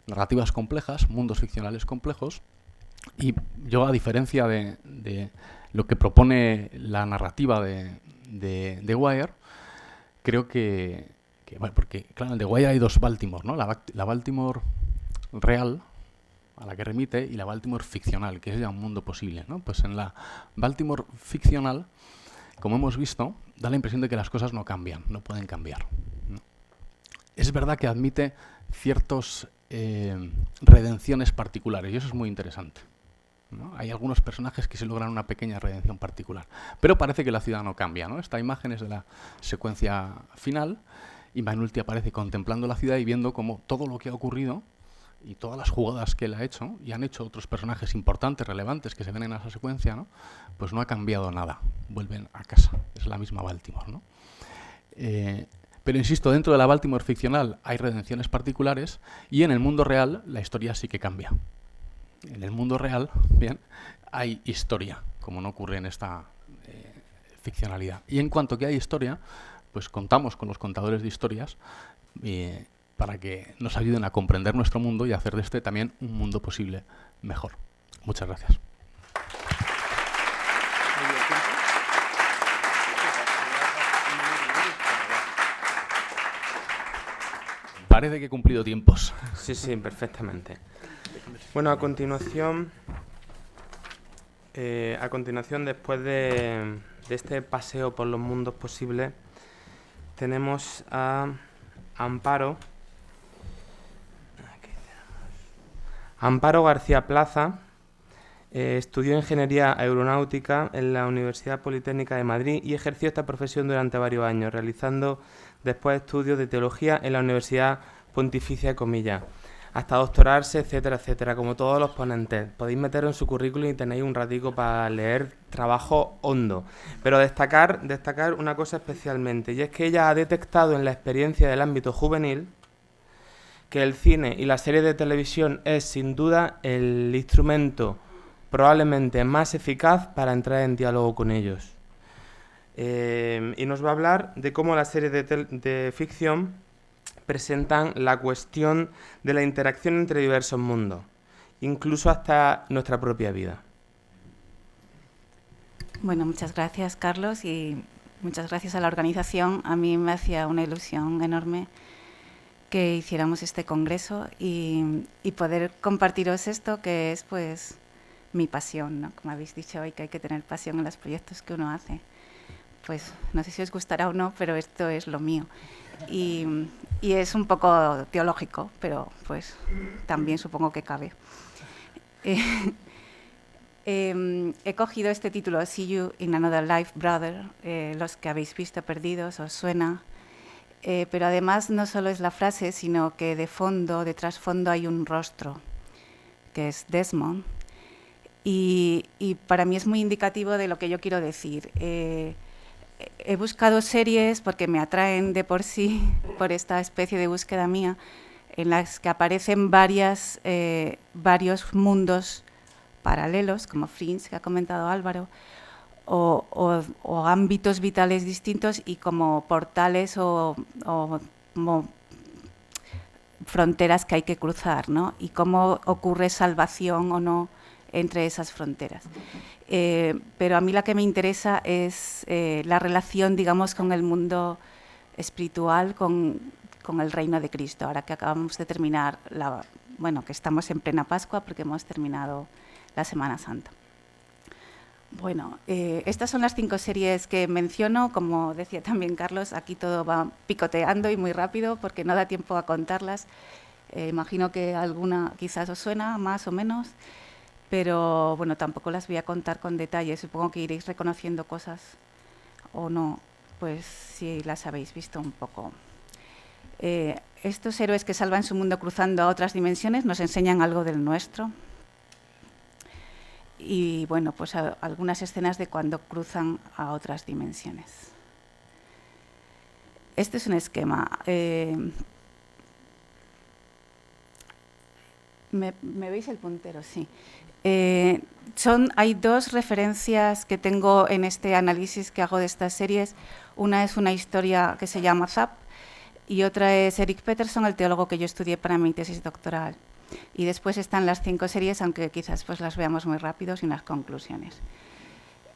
narrativas complejas, mundos ficcionales complejos. Y yo, a diferencia de lo que propone la narrativa de The Wire, creo que bueno, porque claro, en The Wire hay dos Baltimore, ¿no? La Baltimore real, a la que remite, y la Baltimore ficcional, que es ya un mundo posible, ¿no? Pues en la Baltimore ficcional, como hemos visto, da la impresión de que las cosas no cambian, no pueden cambiar, ¿no? Es verdad que admite ciertas redenciones particulares, y eso es muy interesante, ¿no? Hay algunos personajes que se logran una pequeña redención particular, pero parece que la ciudad no cambia, ¿no? Esta imagen es de la secuencia final, y McNulty aparece contemplando la ciudad y viendo cómo todo lo que ha ocurrido y todas las jugadas que él ha hecho, y han hecho otros personajes importantes, relevantes, que se ven en esa secuencia, ¿no? Pues no ha cambiado nada, vuelven a casa, es la misma Baltimore, ¿no? Pero insisto, dentro de la Baltimore ficcional hay redenciones particulares, y en el mundo real la historia sí que cambia. En el mundo real, bien, hay historia, como no ocurre en esta ficcionalidad. Y en cuanto que hay historia, pues contamos con los contadores de historias para que nos ayuden a comprender nuestro mundo y a hacer de este también un mundo posible mejor. Muchas gracias. Parece que he cumplido tiempos. Sí, perfectamente. Bueno, a continuación, después de este paseo por los mundos posibles, tenemos a Amparo García Plaza. Estudió Ingeniería Aeronáutica en la Universidad Politécnica de Madrid y ejerció esta profesión durante varios años, realizando después estudios de Teología en la Universidad Pontificia de Comillas, hasta doctorarse, etcétera, etcétera, como todos los ponentes. Podéis meteros en su currículum y tenéis un ratico para leer trabajo hondo. Pero destacar una cosa especialmente, y es que ella ha detectado en la experiencia del ámbito juvenil que el cine y la serie de televisión es, sin duda, el instrumento probablemente más eficaz para entrar en diálogo con ellos. Y nos va a hablar de cómo las series de ficción presentan la cuestión de la interacción entre diversos mundos, incluso hasta nuestra propia vida. Bueno, muchas gracias, Carlos, y muchas gracias a la organización. A mí me hacía una ilusión enorme que hiciéramos este congreso y poder compartiros esto, que es pues mi pasión, ¿no? Como habéis dicho hoy, que hay que tener pasión en los proyectos que uno hace. Pues no sé si os gustará o no, pero esto es lo mío. Y es un poco teológico, pero pues también supongo que cabe. He cogido este título, See You in Another Life, Brother. Los que habéis visto Perdidos, os suena. Pero además no solo es la frase, sino que de trasfondo hay un rostro, que es Desmond. Y para mí es muy indicativo de lo que yo quiero decir. He buscado series porque me atraen de por sí, por esta especie de búsqueda mía, en las que aparecen varios mundos paralelos, como Fringe, que ha comentado Álvaro, o ámbitos vitales distintos y como portales o como fronteras que hay que cruzar, ¿no? Y cómo ocurre salvación o no entre esas fronteras. Pero a mí la que me interesa es la relación, digamos, con el mundo espiritual, con el reino de Cristo, ahora que acabamos de terminar, que estamos en plena Pascua porque hemos terminado la Semana Santa. Bueno, estas son las 5 series que menciono. Como decía también Carlos, aquí todo va picoteando y muy rápido porque no da tiempo a contarlas. Imagino que alguna quizás os suena más o menos, pero bueno, tampoco las voy a contar con detalle. Supongo que iréis reconociendo cosas o no, pues si las habéis visto un poco. Estos héroes que salvan su mundo cruzando a otras dimensiones nos enseñan algo del nuestro. Y bueno, pues algunas escenas de cuando cruzan a otras dimensiones. Este es un esquema. ¿Me veis el puntero? Sí. Hay 2 referencias que tengo en este análisis que hago de estas series. Una es una historia que se llama Zap y otra es Eric Peterson, el teólogo que yo estudié para mi tesis doctoral. Y después están las 5 series, aunque quizás pues las veamos muy rápido, sin las conclusiones.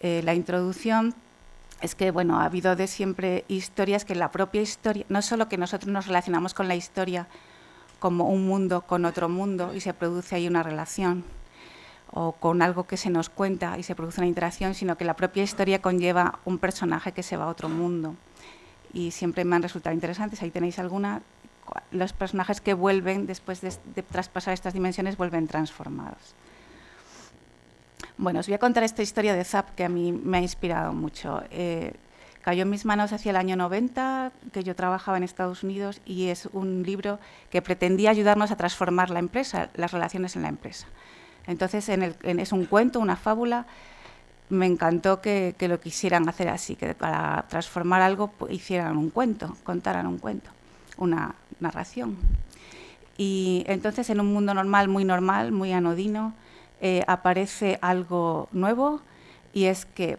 La introducción es que ha habido de siempre historias que la propia historia, no solo que nosotros nos relacionamos con la historia como un mundo con otro mundo y se produce ahí una relación, o con algo que se nos cuenta y se produce una interacción, sino que la propia historia conlleva un personaje que se va a otro mundo. Y siempre me han resultado interesantes. Ahí tenéis alguna. Los personajes que vuelven, después de traspasar estas dimensiones, vuelven transformados. Bueno, os voy a contar esta historia de Zap que a mí me ha inspirado mucho. Cayó en mis manos hacia el año 90, que yo trabajaba en Estados Unidos, y es un libro que pretendía ayudarnos a transformar la empresa, las relaciones en la empresa. Entonces, es un cuento, una fábula. Me encantó que lo quisieran hacer así, que para transformar algo hicieran un cuento, contaran un cuento, una narración. Y entonces, en un mundo muy normal, muy anodino, aparece algo nuevo, y es que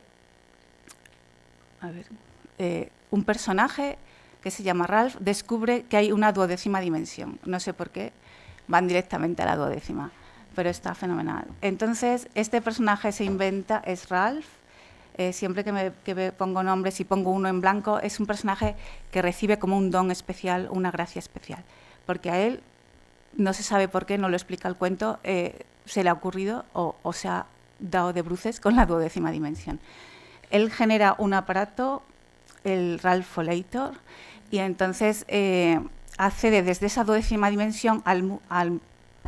un personaje que se llama Ralph descubre que hay una 12ª dimensión. No sé por qué van directamente a la 12ª, pero está fenomenal. Entonces, este personaje se inventa, es Ralph. Siempre que pongo nombres y pongo uno en blanco, es un personaje que recibe como un don especial, una gracia especial, porque a él no se sabe por qué, no lo explica el cuento, se le ha ocurrido o se ha dado de bruces con la duodécima dimensión. Él genera un aparato, el Ralph Folator, y entonces accede desde esa duodécima dimensión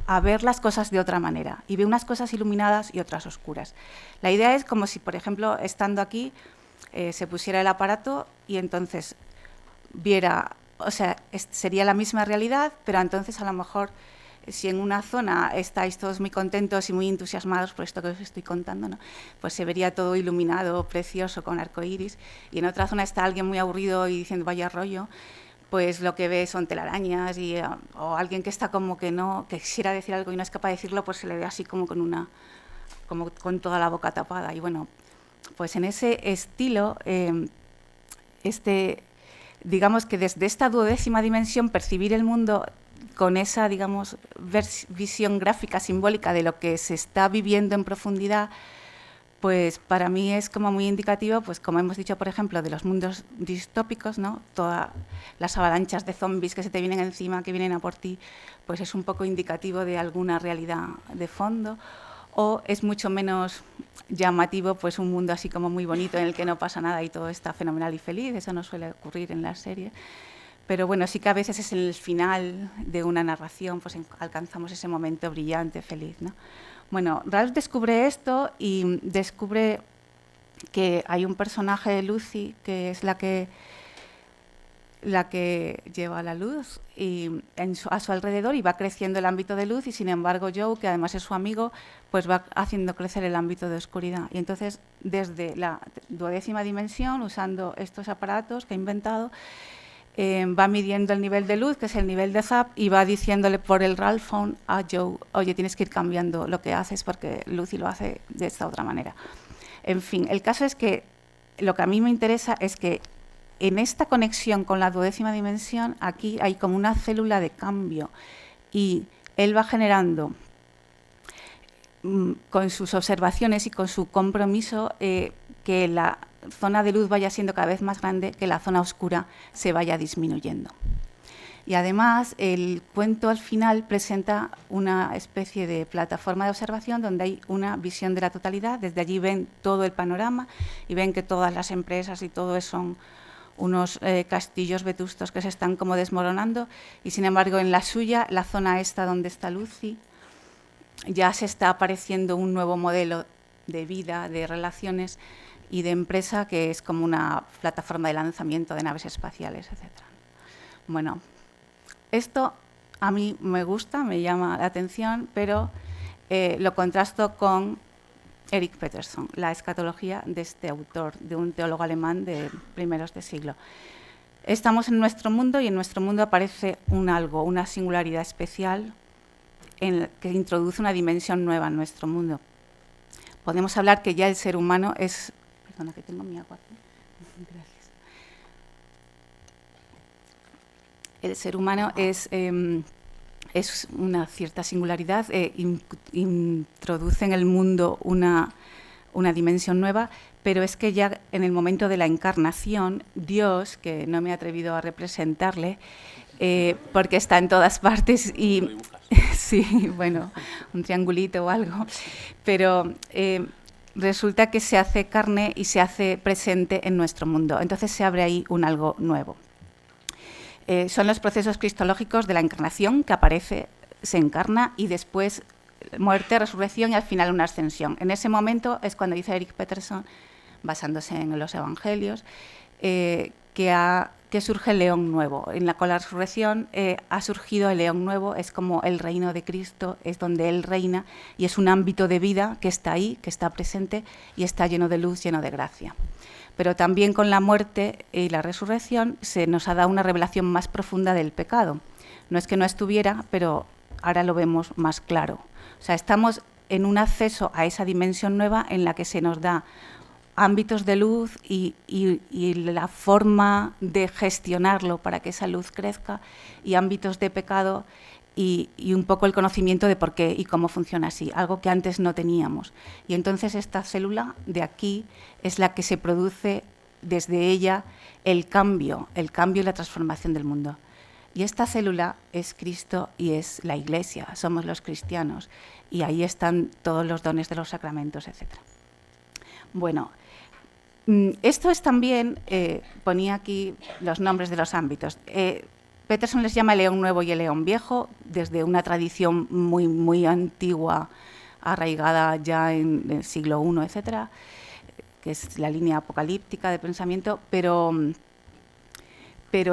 a ver las cosas de otra manera, y ve unas cosas iluminadas y otras oscuras. La idea es como si, por ejemplo, estando aquí, se pusiera el aparato y entonces viera, o sea, sería la misma realidad, pero entonces a lo mejor si en una zona estáis todos muy contentos y muy entusiasmados por esto que os estoy contando, ¿no? Pues se vería todo iluminado, precioso, con arcoíris, y en otra zona está alguien muy aburrido y diciendo vaya rollo, pues lo que ve son telarañas o alguien que está como que no, que quisiera decir algo y no es capaz de decirlo, pues se le ve así como con toda la boca tapada. Y bueno, pues en ese estilo, digamos que desde esta duodécima dimensión percibir el mundo con esa, digamos, visión gráfica, simbólica de lo que se está viviendo en profundidad, pues para mí es como muy indicativo, pues como hemos dicho, por ejemplo, de los mundos distópicos, ¿no? Todas las avalanchas de zombies que se te vienen encima, que vienen a por ti, pues es un poco indicativo de alguna realidad de fondo. O es mucho menos llamativo, pues un mundo así como muy bonito en el que no pasa nada y todo está fenomenal y feliz. Eso no suele ocurrir en la serie. Pero bueno, sí que a veces es en el final de una narración, pues alcanzamos ese momento brillante, feliz, ¿no? Bueno, Ralph descubre esto y descubre que hay un personaje de Lucy que es la que lleva la luz y a su alrededor, y va creciendo el ámbito de luz, y sin embargo Joe, que además es su amigo, pues va haciendo crecer el ámbito de oscuridad. Y entonces, desde la duodécima dimensión, usando estos aparatos que ha inventado, va midiendo el nivel de luz, que es el nivel de Zap, y va diciéndole por el Ralph phone a Joe, oye, tienes que ir cambiando lo que haces porque Lucy lo hace de esta otra manera. En fin, el caso es que lo que a mí me interesa es que en esta conexión con la duodécima dimensión, aquí hay como una célula de cambio, y él va generando, con sus observaciones y con su compromiso, que la zona de luz vaya siendo cada vez más grande, que la zona oscura se vaya disminuyendo. Y además, el cuento al final presenta una especie de plataforma de observación donde hay una visión de la totalidad. Desde allí ven todo el panorama y ven que todas las empresas y todo eso son unos castillos vetustos que se están como desmoronando, y sin embargo en la suya, la zona esta donde está Lucy, ya se está apareciendo un nuevo modelo de vida, de relaciones y de empresa, que es como una plataforma de lanzamiento de naves espaciales, etc. Bueno, esto a mí me gusta, me llama la atención, pero lo contrasto con Eric Peterson, la escatología de este autor, de un teólogo alemán de primeros de siglo. Estamos en nuestro mundo y en nuestro mundo aparece un algo, una singularidad especial que introduce una dimensión nueva en nuestro mundo. Podemos hablar que ya el ser humano es... Perdona, que tengo mi agua aquí. Gracias. El ser humano es una cierta singularidad, introduce en el mundo una dimensión nueva, pero es que ya en el momento de la encarnación, Dios, que no me he atrevido a representarle, porque está en todas partes y... sí, bueno, un triangulito o algo, pero resulta que se hace carne y se hace presente en nuestro mundo. Entonces se abre ahí un algo nuevo. Son los procesos cristológicos de la encarnación, que aparece, se encarna y después muerte, resurrección y al final una ascensión. En ese momento es cuando dice Eric Peterson, basándose en los evangelios, que surge el león nuevo. Con la resurrección ha surgido el león nuevo, es como el reino de Cristo, es donde Él reina y es un ámbito de vida que está ahí, que está presente y está lleno de luz, lleno de gracia. Pero también con la muerte y la resurrección se nos ha dado una revelación más profunda del pecado. No es que no estuviera, pero ahora lo vemos más claro. O sea, estamos en un acceso a esa dimensión nueva en la que se nos da ámbitos de luz y la forma de gestionarlo para que esa luz crezca, y ámbitos de pecado y un poco el conocimiento de por qué y cómo funciona así, algo que antes no teníamos. Y entonces esta célula de aquí es la que se produce desde ella el cambio y la transformación del mundo. Y esta célula es Cristo y es la Iglesia, somos los cristianos. Y ahí están todos los dones de los sacramentos, etc. Bueno, esto es también, ponía aquí los nombres de los ámbitos. Peterson les llama el león nuevo y el león viejo, desde una tradición muy, muy antigua, arraigada ya en el siglo I, etcétera, que es la línea apocalíptica de pensamiento, pero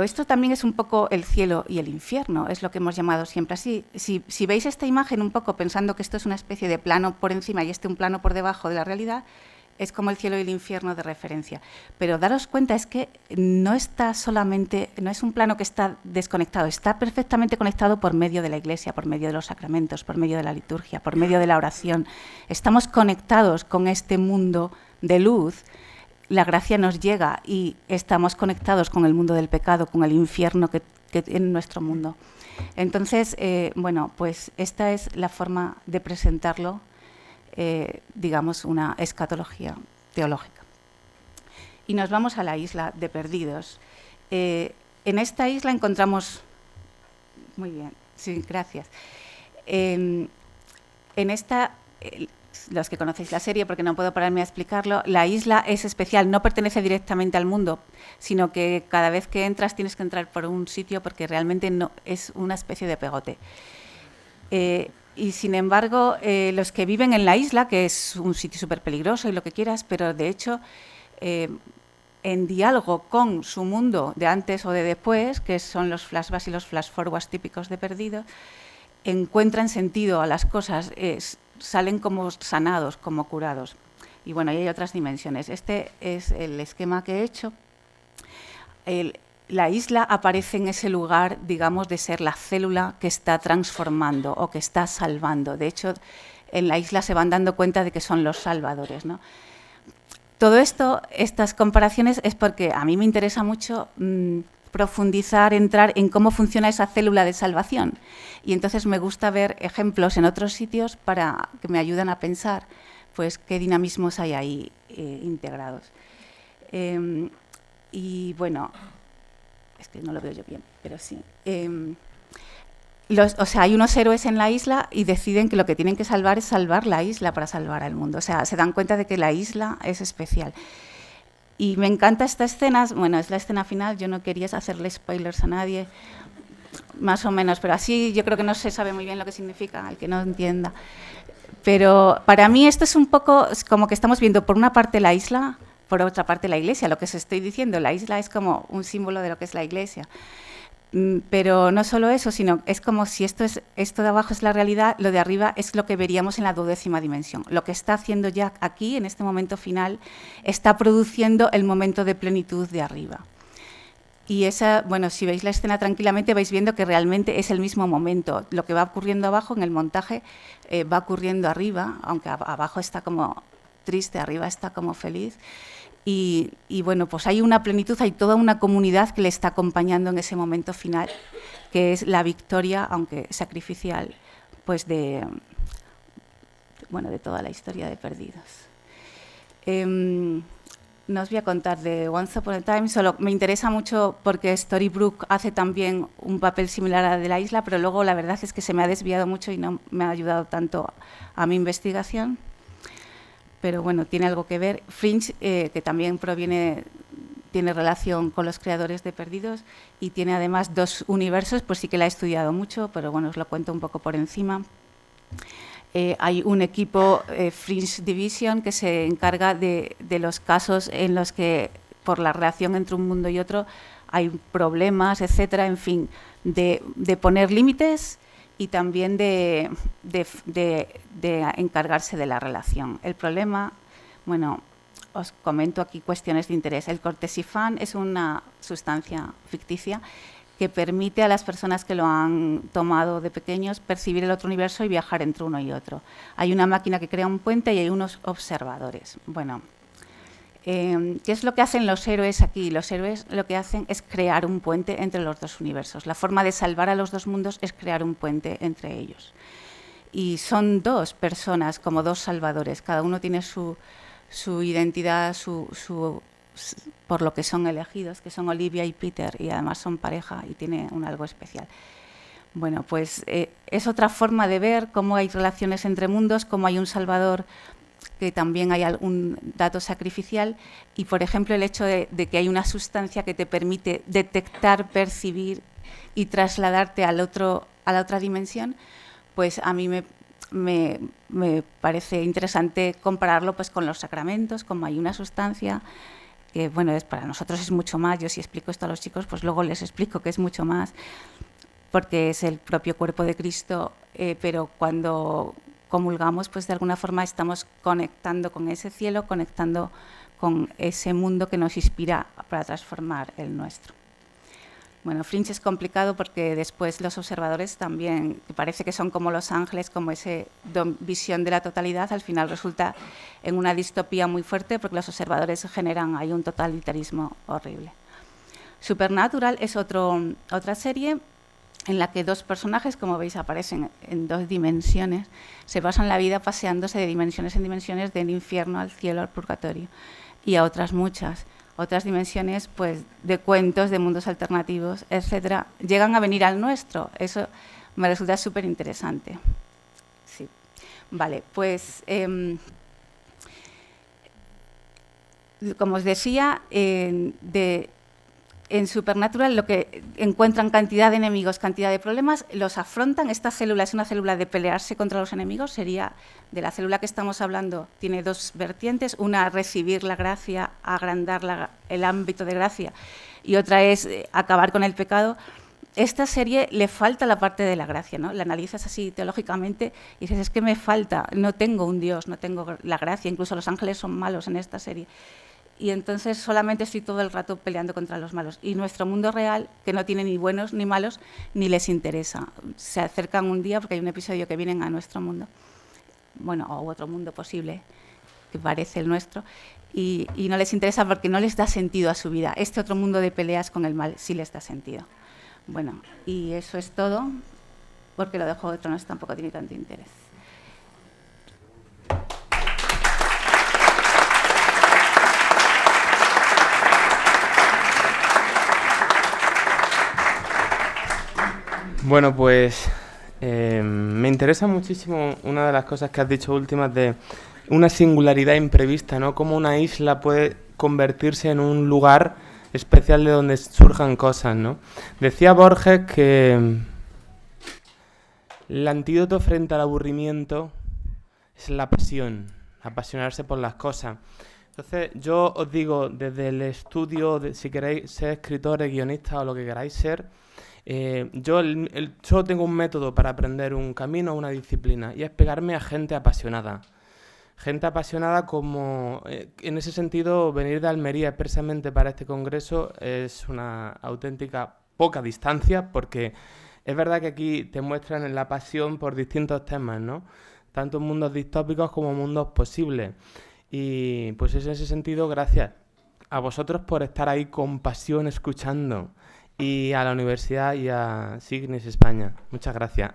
esto también es un poco el cielo y el infierno, es lo que hemos llamado siempre así. Si veis esta imagen un poco pensando que esto es una especie de plano por encima y un plano por debajo de la realidad, es como el cielo y el infierno de referencia. Pero daros cuenta, es que no está solamente, no es un plano que está desconectado, está perfectamente conectado por medio de la Iglesia, por medio de los sacramentos, por medio de la liturgia, por medio de la oración. Estamos conectados con este mundo de luz, la gracia nos llega y estamos conectados con el mundo del pecado, con el infierno que en nuestro mundo. Entonces, bueno, pues esta es la forma de presentarlo, digamos, una escatología teológica. Y nos vamos a la isla de Perdidos. En esta isla encontramos... Muy bien, sí, gracias. En esta... los que conocéis la serie, porque no puedo pararme a explicarlo, la isla es especial, no pertenece directamente al mundo, sino que cada vez que entras tienes que entrar por un sitio porque realmente no es una especie de pegote. Y sin embargo, los que viven en la isla, que es un sitio súper peligroso y lo que quieras, pero de hecho, en diálogo con su mundo de antes o de después, que son los flashbacks y los flash forwards típicos de Perdido, encuentran sentido a las cosas, salen como sanados, como curados. Y bueno, y hay otras dimensiones. Este es el esquema que he hecho. La isla aparece en ese lugar, digamos, de ser la célula que está transformando o que está salvando. De hecho, en la isla se van dando cuenta de que son los salvadores, ¿no? Todo esto, estas comparaciones, es porque a mí me interesa mucho profundizar, entrar en cómo funciona esa célula de salvación. Y entonces me gusta ver ejemplos en otros sitios para que me ayuden a pensar pues, qué dinamismos hay ahí integrados. Y bueno, es que no lo veo yo bien, pero sí. O sea, hay unos héroes en la isla y deciden que lo que tienen que salvar es salvar la isla para salvar al mundo. O sea, se dan cuenta de que la isla es especial. Y me encanta esta escena, bueno, es la escena final, yo no quería hacerle spoilers a nadie, más o menos, pero así yo creo que no se sabe muy bien lo que significa, al que no entienda. Pero para mí esto es un poco como que estamos viendo por una parte la isla, por otra parte la iglesia, lo que os estoy diciendo, la isla es como un símbolo de lo que es la iglesia. Pero no solo eso, sino es como si esto de abajo es la realidad, lo de arriba es lo que veríamos en la 12ª dimensión. Lo que está haciendo ya aquí, en este momento final, está produciendo el momento de plenitud de arriba. Y esa, bueno, si veis la escena tranquilamente, vais viendo que realmente es el mismo momento. Lo que va ocurriendo abajo en el montaje va ocurriendo arriba, aunque abajo está como triste, arriba está como feliz. Y bueno, pues hay una plenitud, hay toda una comunidad que le está acompañando en ese momento final, que es la victoria, aunque sacrificial, pues de toda la historia de Perdidos. No os voy a contar de Once Upon a Time, solo me interesa mucho porque Storybrooke hace también un papel similar al de la isla, pero luego la verdad es que se me ha desviado mucho y no me ha ayudado tanto a mi investigación. Pero bueno, tiene algo que ver. Fringe, que también tiene relación con los creadores de Perdidos y tiene además 2 universos, pues sí que la he estudiado mucho, pero bueno, os lo cuento un poco por encima. Hay un equipo, Fringe Division, que se encarga de los casos en los que, por la relación entre un mundo y otro, hay problemas, etcétera, en fin, de poner límites y también de encargarse de la relación. El problema, bueno, os comento aquí cuestiones de interés. El cortesifán es una sustancia ficticia que permite a las personas que lo han tomado de pequeños percibir el otro universo y viajar entre uno y otro. Hay una máquina que crea un puente y hay unos observadores. Bueno, ¿qué es lo que hacen los héroes aquí? Los héroes lo que hacen es crear un puente entre los 2 universos. La forma de salvar a los 2 mundos es crear un puente entre ellos. Y son 2 personas, como 2 salvadores. Cada uno tiene su identidad, su por lo que son elegidos, que son Olivia y Peter, y además son pareja y tiene un algo especial. Bueno, pues es otra forma de ver cómo hay relaciones entre mundos, cómo hay un salvador, que también hay un dato sacrificial, y por ejemplo el hecho de que hay una sustancia que te permite detectar, percibir y trasladarte a la otra dimensión, pues a mí me parece interesante compararlo pues con los sacramentos, como hay una sustancia que, bueno, para nosotros es mucho más. Yo si explico esto a los chicos, pues luego les explico que es mucho más, porque es el propio cuerpo de Cristo, pero cuando comulgamos, pues de alguna forma estamos conectando con ese cielo, conectando con ese mundo que nos inspira para transformar el nuestro. Bueno, Fringe es complicado porque después los observadores también, que parece que son como los ángeles, como esa visión de la totalidad, al final resulta en una distopía muy fuerte porque los observadores generan ahí un totalitarismo horrible. Supernatural es otra serie en la que dos personajes, como veis, aparecen en dos dimensiones, se pasan la vida paseándose de dimensiones en dimensiones, del infierno al cielo, al purgatorio, y a otras muchas. Otras dimensiones, pues, de cuentos, de mundos alternativos, etcétera, llegan a venir al nuestro. Eso me resulta súper interesante. Sí. Vale, pues, como os decía, en Supernatural lo que encuentran cantidad de enemigos, cantidad de problemas, los afrontan. Esta célula es una célula de pelearse contra los enemigos. Sería, de la célula que estamos hablando, tiene dos vertientes. Una, recibir la gracia, agrandar el ámbito de gracia, y otra es acabar con el pecado. Esta serie le falta la parte de la gracia, ¿no? La analizas así teológicamente y dices, es que me falta, no tengo un Dios, no tengo la gracia. Incluso los ángeles son malos en esta serie. Y entonces solamente estoy todo el rato peleando contra los malos. Y nuestro mundo real, que no tiene ni buenos ni malos, ni les interesa. Se acercan un día, porque hay un episodio que vienen a nuestro mundo, bueno, o otro mundo posible, que parece el nuestro, y no les interesa porque no les da sentido a su vida. Este otro mundo de peleas con el mal sí les da sentido. Bueno, y eso es todo, porque lo de Juego de Tronos tampoco tiene tanto interés. Bueno, pues me interesa muchísimo una de las cosas que has dicho últimas de una singularidad imprevista, ¿no? Cómo una isla puede convertirse en un lugar especial de donde surjan cosas, ¿no? Decía Borges que el antídoto frente al aburrimiento es la pasión, apasionarse por las cosas. Entonces, yo os digo, desde el estudio, si queréis ser escritores, guionistas o lo que queráis ser, yo solo tengo un método para aprender un camino, una disciplina, y es pegarme a gente apasionada. Gente apasionada como, en ese sentido, venir de Almería expresamente para este congreso es una auténtica poca distancia, porque es verdad que aquí te muestran la pasión por distintos temas, ¿no? Tanto mundos distópicos como mundos posibles. Y pues es en ese sentido, gracias a vosotros por estar ahí con pasión escuchando, y a la universidad y a Signis España. Muchas gracias.